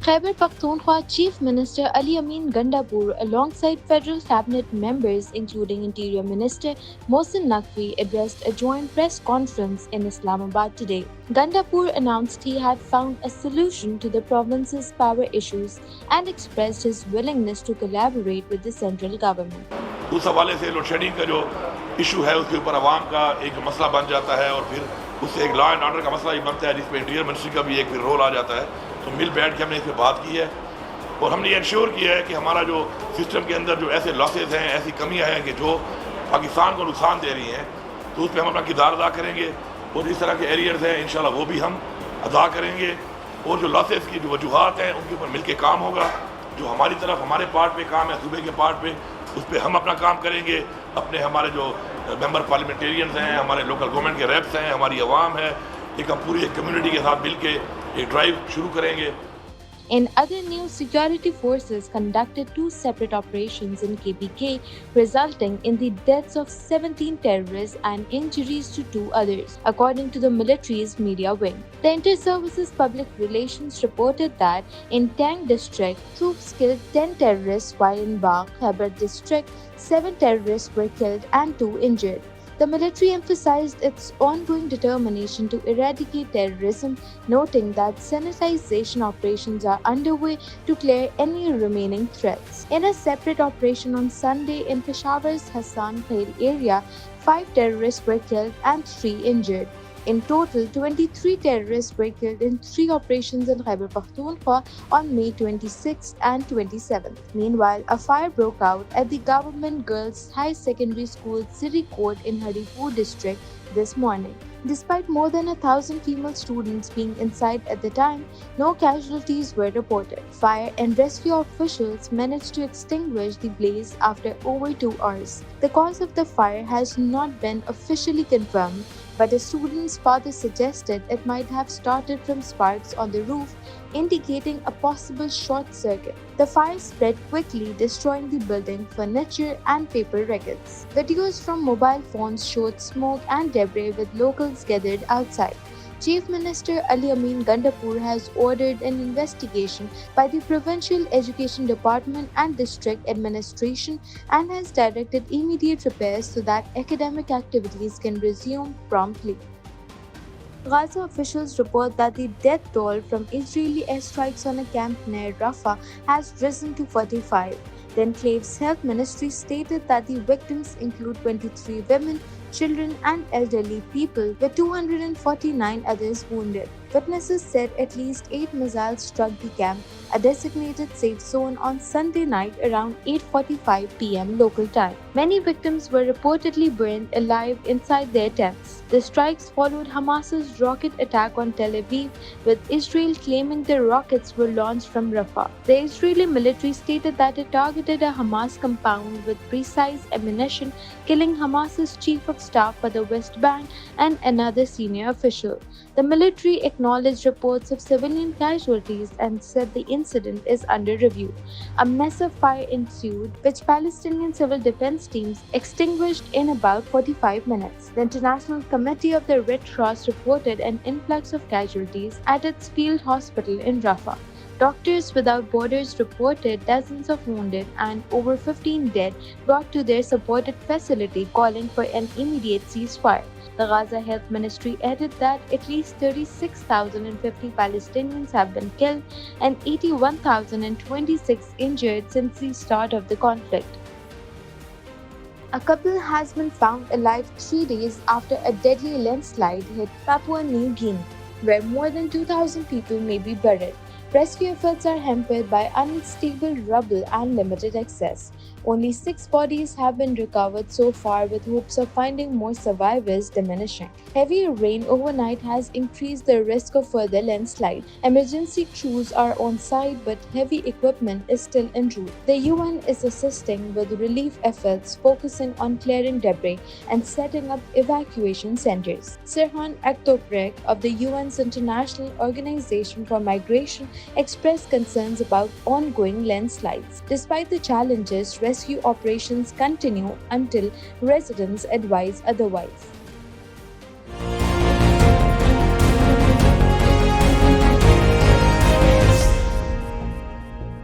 Khyber Pakhtunkhwa Chief Minister Ali Amin Gandapur, alongside federal cabinet members including Interior Minister Mohsin Naqvi, addressed a joint press conference in Islamabad today. Gandapur announced he had found a solution to the province's power issues and expressed his willingness to collaborate with the central government. उस हवाले से load shedding का जो issue है उसके ऊपर आवाम का एक मसला बन जाता है और फिर उससे एक लॉ एंड ऑर्डर का मसला भी बनता है जिसमें इंटीरियर मिनिस्ट्री का भी एक फिर रोल आ जाता है। तो मिल बैठ के हमने इस पर बात की है और हमने ये इंश्योर किया है कि हमारा जो सिस्टम के अंदर जो ऐसे लॉसेज हैं, ऐसी कमियां हैं कि जो पाकिस्तान को नुकसान दे रही हैं, तो उस पर हम अपना किरदार अदा करेंगे और इस तरह के एरियर्स हैं इंशाल्लाह वो भी हम अदा करेंगे और जो लॉसेज की जो वजूहत हैं उनके ऊपर मिल के काम होगा। जो हमारी तरफ हमारे पार्ट पे काम है, सूबे के पार्ट पे, उस पर हम अपना काम करेंगे। अपने हमारे जो मेंबर पार्लियामेंटेरियंस हैं, हमारे लोकल गवर्नमेंट के रेप्स हैं, हमारी आवाम है, एक हम पूरी एक कम्युनिटी के साथ मिल के एक ड्राइव शुरू करेंगे। In other news, security forces conducted two separate operations in KPK, resulting in the deaths of 17 terrorists and injuries to two others, according to the military's media wing. The Inter-Services Public Relations reported that in Tang district, troops killed 10 terrorists, while in Bagh, Khyber district, 7 terrorists were killed and 2 injured. The military emphasized its ongoing determination to eradicate terrorism, noting that sanitization operations are underway to clear any remaining threats. In a separate operation on Sunday in Peshawar's Hassan Khail area, 5 terrorists were killed and 3 injured. In total, 23 terrorists were killed in 3 operations in Khyber Pakhtunkhwa on May 26th and 27th. Meanwhile, a fire broke out at the Government Girls High Secondary School City Court in Haripur district this morning. Despite more than 1,000 female students being inside at the time, no casualties were reported. Fire and rescue officials managed to extinguish the blaze after over 2 hours. The cause of the fire has not been officially confirmed, but a student's father suggested it might have started from sparks on the roof, indicating a possible short circuit. The fire spread quickly, destroying the building, furniture, and paper records. Videos from mobile phones showed smoke and debris with locals gathered outside. Chief Minister Ali Amin Gandapur has ordered an investigation by the Provincial Education Department and District Administration and has directed immediate repairs so that academic activities can resume promptly. Gaza officials report that the death toll from Israeli airstrikes on a camp near Rafah has risen to 45. The enclave's health ministry stated that the victims include 23 women, children, and elderly people, with 249 others wounded. Witnesses said at least 8 missiles struck the camp, a designated safe zone, on Sunday night around 8:45 p.m. local time. Many victims were reportedly burned alive inside their tents. The strikes followed Hamas's rocket attack on Tel Aviv, with Israel claiming the rockets were launched from Rafah. The Israeli military stated that it targeted a Hamas compound with precise ammunition, killing Hamas's chief of staff for the West Bank and another senior official. The military acknowledged reports of civilian casualties and said the incident is under review. A massive fire ensued, which Palestinian civil defense teams extinguished in about 45 minutes. The International Committee of the Red Cross reported an influx of casualties at its field hospital in Rafah. Doctors Without Borders reported dozens of wounded and over 15 dead brought to their supported facility, calling for an immediate ceasefire. The Gaza Health Ministry added that at least 36,050 Palestinians have been killed and 81,026 injured since the start of the conflict. A couple has been found alive 3 days after a deadly landslide hit Papua New Guinea, where more than 2,000 people may be buried. Rescue efforts are hampered by unstable rubble and limited access. Only 6 bodies have been recovered so far, with hopes of finding more survivors diminishing. Heavy rain overnight has increased the risk of further landslide. Emergency crews are on site, but heavy equipment is still en route. The UN is assisting with relief efforts, focusing on clearing debris and setting up evacuation centers. Serhan Aktobrek of the UN's International Organization for Migration expressed concerns about ongoing landslides. Despite the challenges, rescue operations continue until residents advise otherwise.